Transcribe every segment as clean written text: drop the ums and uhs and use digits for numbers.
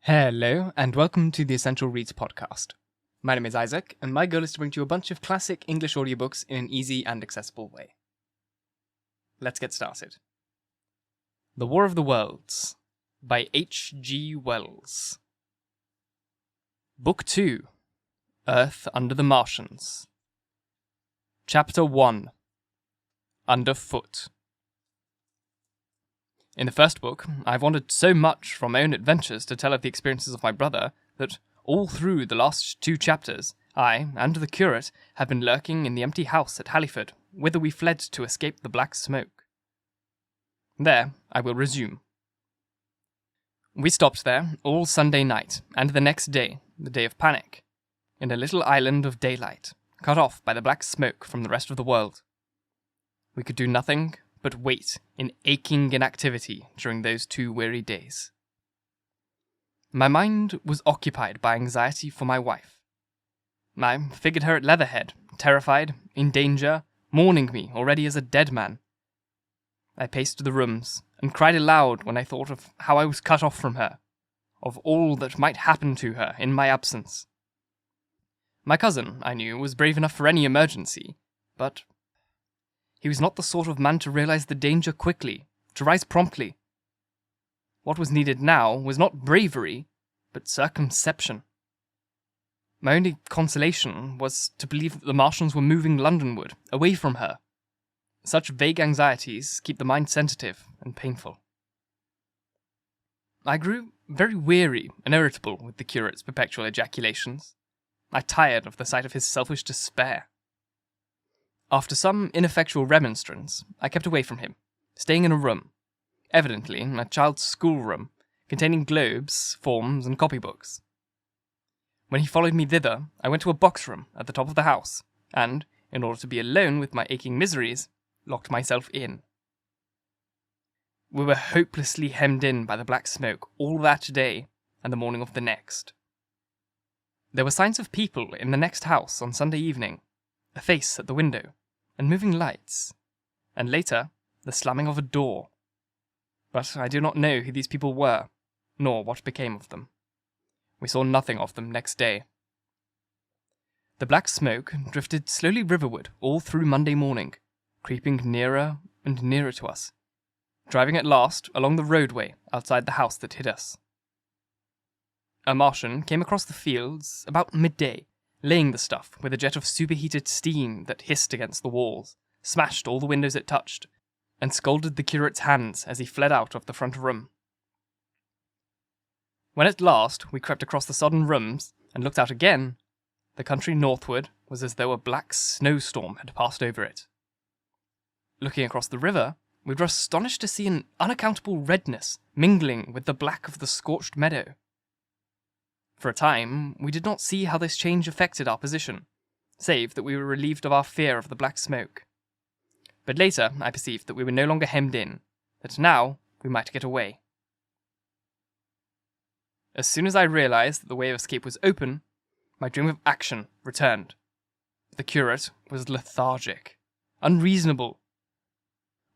Hello, and welcome to the Essential Reads podcast. My name is Isaac, and my goal is to bring to you a bunch of classic English audiobooks in an easy and accessible way. Let's get started. The War of the Worlds by H.G. Wells. Book 2, Earth Under the Martians. Chapter 1, Underfoot. In the first book, I've wanted so much from my own adventures to tell of the experiences of my brother that all through the last 2 chapters, I and the Curate have been lurking in the empty house at Halliford, whither we fled to escape the black smoke. There, I will resume. We stopped there all Sunday night, and the next day, the day of panic, in a little island of daylight, cut off by the black smoke from the rest of the world. We could do nothing but wait in aching inactivity during those 2 weary days. My mind was occupied by anxiety for my wife. I figured her at Leatherhead, terrified, in danger, mourning me already as a dead man. I paced the rooms and cried aloud when I thought of how I was cut off from her, of all that might happen to her in my absence. My cousin, I knew, was brave enough for any emergency, but he was not the sort of man to realize the danger quickly, to rise promptly. What was needed now was not bravery, but circumception. My only consolation was to believe that the Martians were moving Londonward, away from her. Such vague anxieties keep the mind sensitive and painful. I grew very weary and irritable with the curate's perpetual ejaculations. I tired of the sight of his selfish despair. After some ineffectual remonstrance, I kept away from him, staying in a room, evidently a child's schoolroom, containing globes, forms, and copybooks. When he followed me thither, I went to a box room at the top of the house, and, in order to be alone with my aching miseries, locked myself in. We were hopelessly hemmed in by the black smoke all that day and the morning of the next. There were signs of people in the next house on Sunday evening, a face at the window, and moving lights, and later, the slamming of a door. But I do not know who these people were, nor what became of them. We saw nothing of them next day. The black smoke drifted slowly riverward all through Monday morning, creeping nearer and nearer to us, driving at last along the roadway outside the house that hid us. A Martian came across the fields about midday, laying the stuff with a jet of superheated steam that hissed against the walls, smashed all the windows it touched, and scalded the curate's hands as he fled out of the front room. When at last we crept across the sodden rooms and looked out again, the country northward was as though a black snowstorm had passed over it. Looking across the river, we were astonished to see an unaccountable redness mingling with the black of the scorched meadow. For a time, we did not see how this change affected our position, save that we were relieved of our fear of the black smoke. But later, I perceived that we were no longer hemmed in, that now we might get away. As soon as I realized that the way of escape was open, my dream of action returned. The curate was lethargic, unreasonable.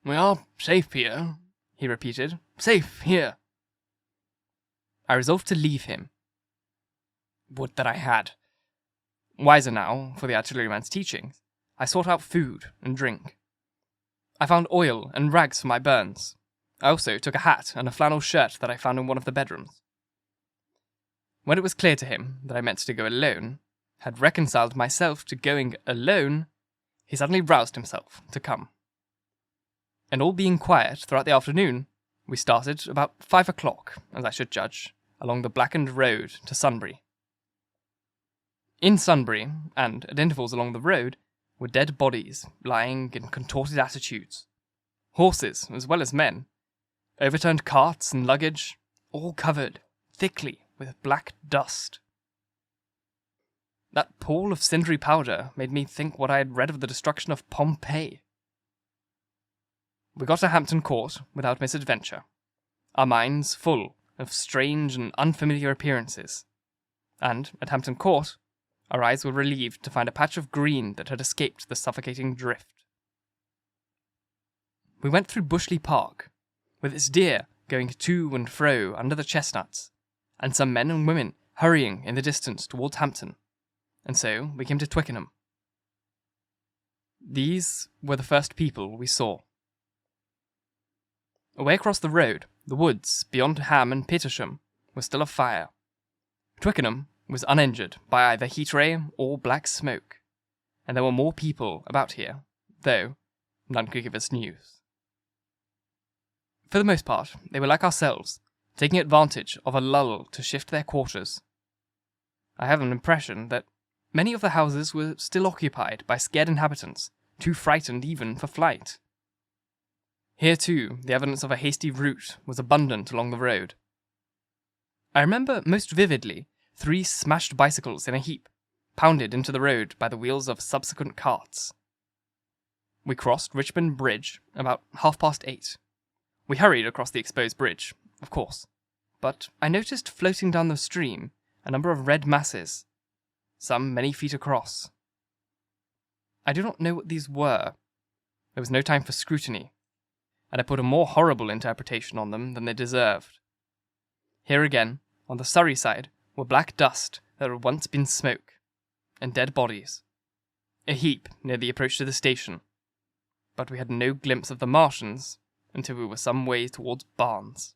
"We are safe here," he repeated. "Safe here." I resolved to leave him. Would that I had. Wiser now, for the artilleryman's teachings, I sought out food and drink. I found oil and rags for my burns. I also took a hat and a flannel shirt that I found in one of the bedrooms. When it was clear to him that I meant to go alone, had reconciled myself to going alone, he suddenly roused himself to come. And all being quiet throughout the afternoon, we started about 5 o'clock, as I should judge, along the blackened road to Sunbury. In Sunbury, and at intervals along the road, were dead bodies lying in contorted attitudes. Horses, as well as men. Overturned carts and luggage, all covered thickly with black dust. That pool of cindery powder made me think what I had read of the destruction of Pompeii. We got to Hampton Court without misadventure, our minds full of strange and unfamiliar appearances, and at Hampton Court, our eyes were relieved to find a patch of green that had escaped the suffocating drift. We went through Bushley Park, with its deer going to and fro under the chestnuts, and some men and women hurrying in the distance towards Hampton, and so we came to Twickenham. These were the first people we saw. Away across the road, the woods beyond Ham and Petersham were still afire. Twickenham was uninjured by either heat ray or black smoke, and there were more people about here, though none could give us news. For the most part, they were like ourselves, taking advantage of a lull to shift their quarters. I have an impression that many of the houses were still occupied by scared inhabitants, too frightened even for flight. Here too, the evidence of a hasty rout was abundant along the road. I remember most vividly 3 smashed bicycles in a heap, pounded into the road by the wheels of subsequent carts. We crossed Richmond Bridge about 8:30. We hurried across the exposed bridge, of course, but I noticed floating down the stream a number of red masses, some many feet across. I do not know what these were. There was no time for scrutiny, and I put a more horrible interpretation on them than they deserved. Here again, on the Surrey side, were black dust that had once been smoke, and dead bodies. A heap near the approach to the station, but we had no glimpse of the Martians until we were some way towards Barnes.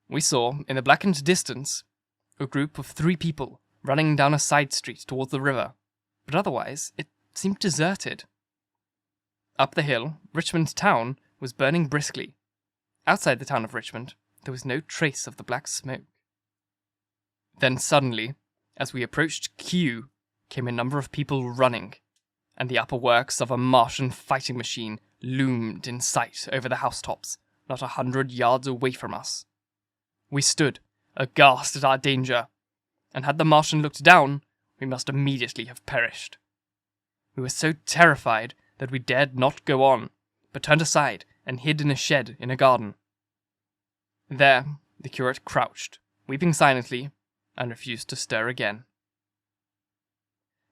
We saw, in the blackened distance, a group of 3 people running down a side street towards the river, but otherwise it seemed deserted. Up the hill, Richmond town was burning briskly. Outside the town of Richmond, there was no trace of the black smoke. Then suddenly, as we approached Kew, came a number of people running, and the upper works of a Martian fighting machine loomed in sight over the housetops, not 100 yards away from us. We stood, aghast at our danger, and had the Martian looked down, we must immediately have perished. We were so terrified that we dared not go on, but turned aside and hid in a shed in a garden. There the curate crouched, weeping silently, and refused to stir again.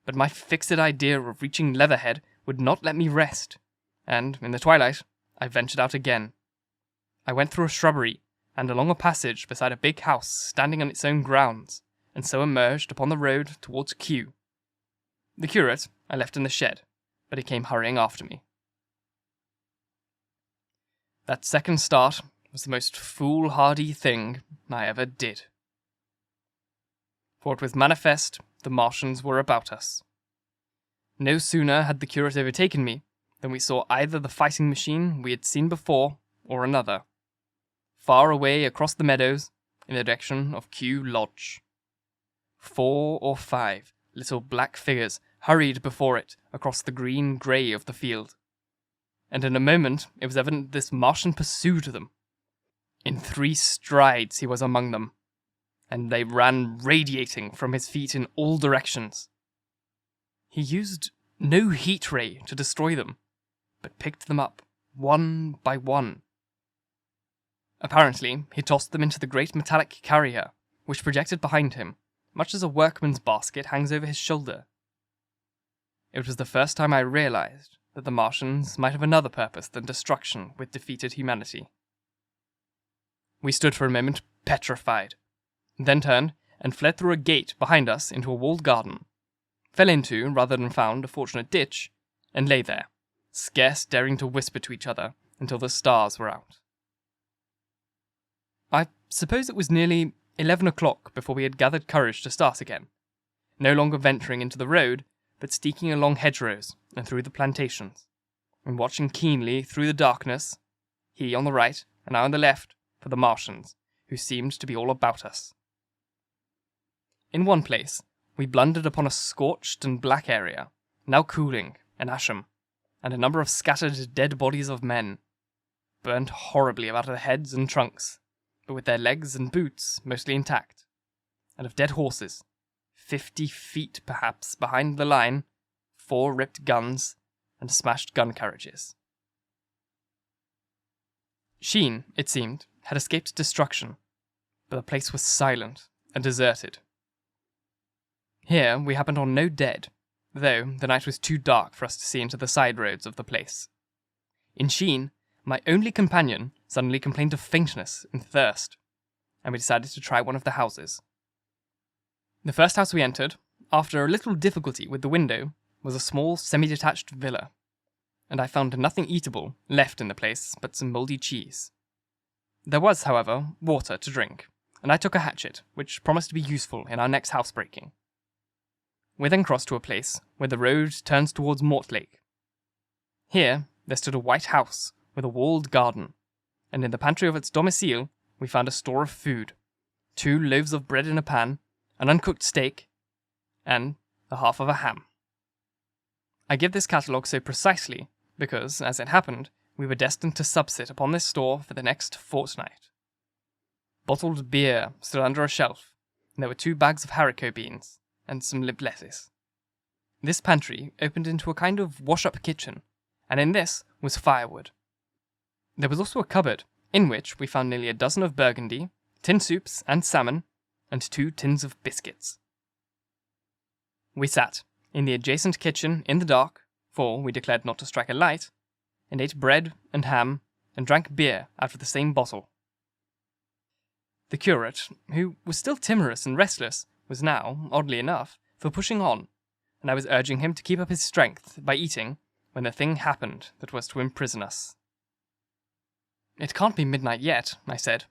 But my fixed idea of reaching Leatherhead would not let me rest, and, in the twilight, I ventured out again. I went through a shrubbery, and along a passage beside a big house standing on its own grounds, and so emerged upon the road towards Kew. The curate I left in the shed, but he came hurrying after me. That second start was the most foolhardy thing I ever did. For it was manifest the Martians were about us. No sooner had the curate overtaken me than we saw either the fighting machine we had seen before or another, far away across the meadows in the direction of Kew Lodge. 4 or 5 little black figures hurried before it across the green grey of the field, and in a moment it was evident this Martian pursued them. In 3 strides he was among them, and they ran radiating from his feet in all directions. He used no heat ray to destroy them, but picked them up one by one. Apparently, he tossed them into the great metallic carrier, which projected behind him, much as a workman's basket hangs over his shoulder. It was the first time I realized that the Martians might have another purpose than destruction with defeated humanity. We stood for a moment petrified, then turned and fled through a gate behind us into a walled garden, fell into, rather than found, a fortunate ditch, and lay there, scarce daring to whisper to each other until the stars were out. I suppose it was nearly 11 o'clock before we had gathered courage to start again, no longer venturing into the road, but sneaking along hedgerows and through the plantations, and watching keenly through the darkness, he on the right and I on the left, for the Martians, who seemed to be all about us. In one place, we blundered upon a scorched and black area, now cooling and asham, and a number of scattered dead bodies of men, burnt horribly about their heads and trunks, but with their legs and boots mostly intact, and of dead horses, 50 feet perhaps behind the line, 4 ripped guns, and smashed gun carriages. Sheen, it seemed, had escaped destruction, but the place was silent and deserted. Here we happened on no dead, though the night was too dark for us to see into the side roads of the place. In Sheen, my only companion suddenly complained of faintness and thirst, and we decided to try one of the houses. The first house we entered, after a little difficulty with the window, was a small semi-detached villa, and I found nothing eatable left in the place but some mouldy cheese. There was, however, water to drink, and I took a hatchet, which promised to be useful in our next housebreaking. We then crossed to a place where the road turns towards Mortlake. Here there stood a white house with a walled garden, and in the pantry of its domicile we found a store of food, 2 loaves of bread in a pan, an uncooked steak, and the half of a ham. I give this catalogue so precisely because, as it happened, we were destined to subsit upon this store for the next fortnight. Bottled beer stood under a shelf, and there were 2 bags of haricot beans, and some lipped lettuce. This pantry opened into a kind of wash-up kitchen, and in this was firewood. There was also a cupboard, in which we found nearly a dozen of burgundy, tin soups and salmon, and 2 tins of biscuits. We sat in the adjacent kitchen in the dark, for we declared not to strike a light, and ate bread and ham, and drank beer out of the same bottle. The curate, who was still timorous and restless, was now, oddly enough, for pushing on, and I was urging him to keep up his strength by eating, when the thing happened that was to imprison us. "It can't be midnight yet," I said.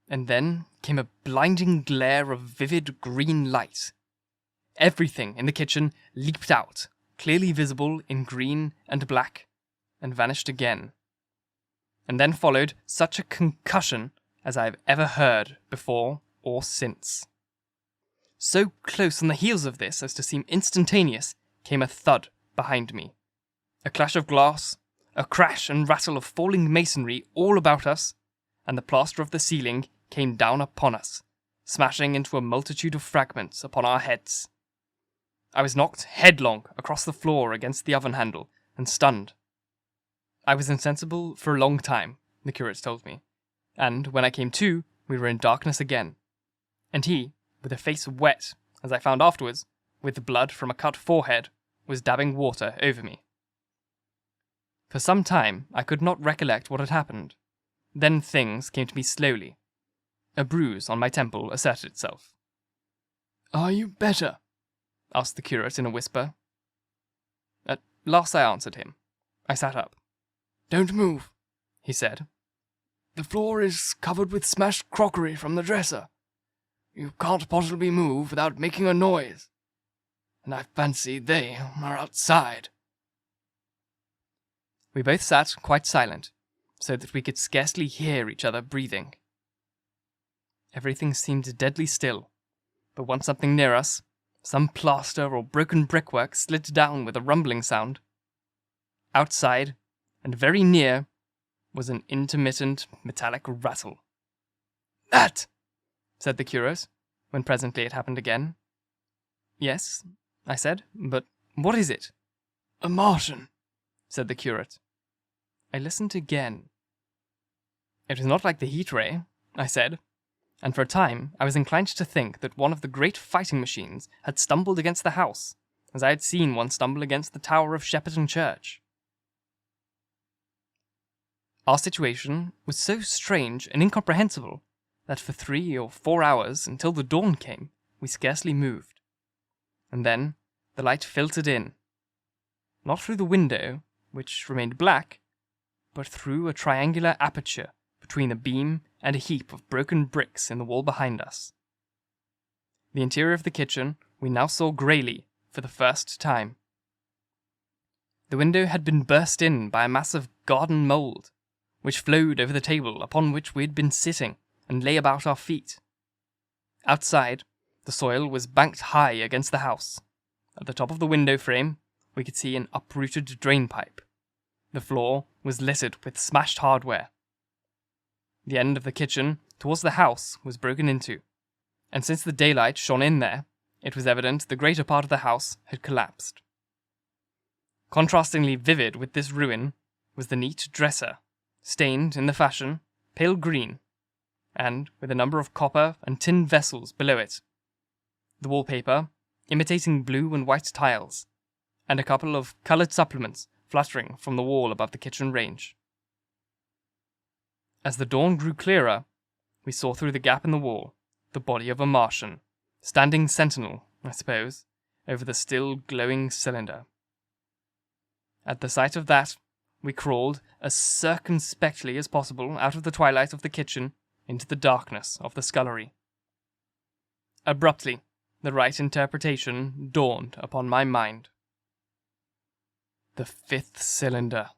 And then came a blinding glare of vivid green light. Everything in the kitchen leaped out, clearly visible in green and black, and vanished again. And then followed such a concussion as I have ever heard before or since. So close on the heels of this as to seem instantaneous came a thud behind me. A clash of glass, a crash and rattle of falling masonry all about us, and the plaster of the ceiling came down upon us, smashing into a multitude of fragments upon our heads. I was knocked headlong across the floor against the oven handle, and stunned. I was insensible for a long time, the curate told me, and when I came to, we were in darkness again, and he, with a face wet, as I found afterwards, with blood from a cut forehead, was dabbing water over me. For some time I could not recollect what had happened. Then things came to me slowly. A bruise on my temple asserted itself. "Are you better?" asked the curate in a whisper. At last I answered him. I sat up. "Don't move," he said. "The floor is covered with smashed crockery from the dresser. You can't possibly move without making a noise. And I fancy they are outside." We both sat quite silent, so that we could scarcely hear each other breathing. Everything seemed deadly still, but once something near us, some plaster or broken brickwork, slid down with a rumbling sound. Outside, and very near, was an intermittent metallic rattle. "That!" said the curate, when presently it happened again. "Yes," I said, "but what is it?" "A Martian," said the curate. I listened again. It was not like the heat ray, I said, and for a time I was inclined to think that one of the great fighting machines had stumbled against the house, as I had seen one stumble against the tower of Shepperton Church. Our situation was so strange and incomprehensible that for 3 or 4 hours, until the dawn came, we scarcely moved. And then the light filtered in, not through the window, which remained black, but through a triangular aperture between a beam and a heap of broken bricks in the wall behind us. The interior of the kitchen we now saw greyly for the first time. The window had been burst in by a mass of garden mould, which flowed over the table upon which we had been sitting and lay about our feet. Outside, the soil was banked high against the house. At the top of the window frame, we could see an uprooted drain pipe. The floor was littered with smashed hardware. The end of the kitchen, towards the house, was broken into, and since the daylight shone in there, it was evident the greater part of the house had collapsed. Contrastingly vivid with this ruin was the neat dresser, stained in the fashion pale green, and with a number of copper and tin vessels below it. The wallpaper, imitating blue and white tiles, and a couple of coloured supplements fluttering from the wall above the kitchen range. As the dawn grew clearer, we saw through the gap in the wall the body of a Martian, standing sentinel, I suppose, over the still glowing cylinder. At the sight of that, we crawled as circumspectly as possible out of the twilight of the kitchen into the darkness of the scullery. Abruptly, the right interpretation dawned upon my mind. "The 5th cylinder,"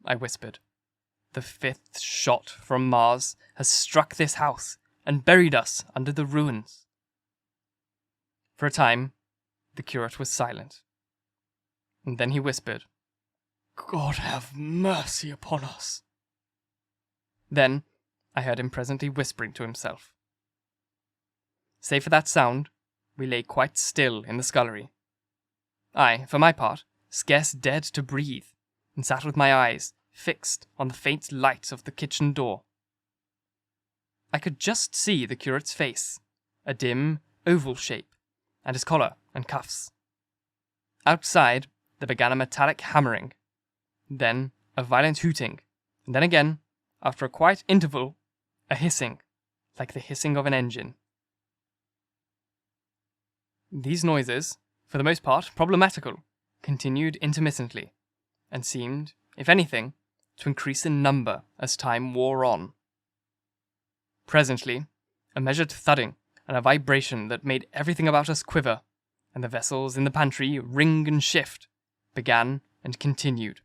I whispered. "The 5th shot from Mars has struck this house and buried us under the ruins." For a time, the curate was silent. And then he whispered, "God have mercy upon us." Then I heard him presently whispering to himself. Save for that sound, we lay quite still in the scullery. I, for my part, scarce dared to breathe, and sat with my eyes fixed on the faint light of the kitchen door. I could just see the curate's face, a dim, oval shape, and his collar and cuffs. Outside, there began a metallic hammering, then a violent hooting, and then again, after a quiet interval, a hissing, like the hissing of an engine. These noises, for the most part problematical, continued intermittently, and seemed, if anything, to increase in number as time wore on. Presently, a measured thudding and a vibration that made everything about us quiver, and the vessels in the pantry ring and shift, began and continued.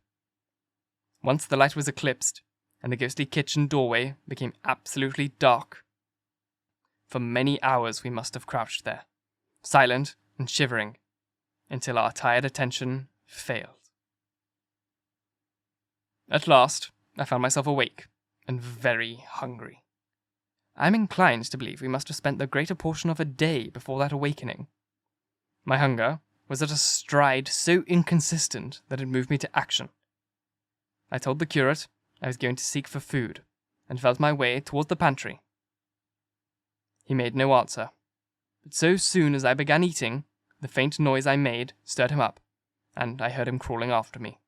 Once the light was eclipsed, and the ghostly kitchen doorway became absolutely dark. For many hours we must have crouched there, silent and shivering, until our tired attention failed. At last, I found myself awake, and very hungry. I am inclined to believe we must have spent the greater portion of a day before that awakening. My hunger was at a stride so inconsistent that it moved me to action. I told the curate I was going to seek for food, and felt my way towards the pantry. He made no answer, but so soon as I began eating, the faint noise I made stirred him up, and I heard him crawling after me.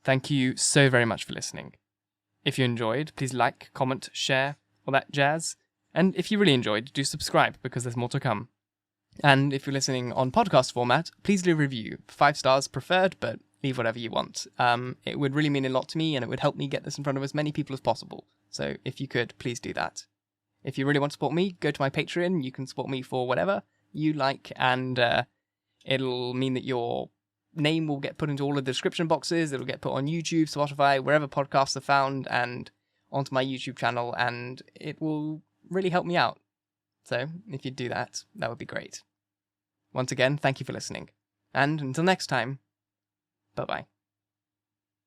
Thank you so very much for listening. If you enjoyed, please like, comment, share, all that jazz. And if you really enjoyed, do subscribe, because there's more to come. And if you're listening on podcast format, please leave a review. 5 stars preferred, but leave whatever you want. It would really mean a lot to me, and it would help me get this in front of as many people as possible. So if you could, please do that. If you really want to support me, go to my Patreon. You can support me for whatever you like, and it'll mean that your name will get put into all of the description boxes. It'll get put on YouTube, Spotify, wherever podcasts are found, and onto my YouTube channel, and it will really help me out. So if you'd do that, that would be great. Once again, thank you for listening. And until next time, bye-bye.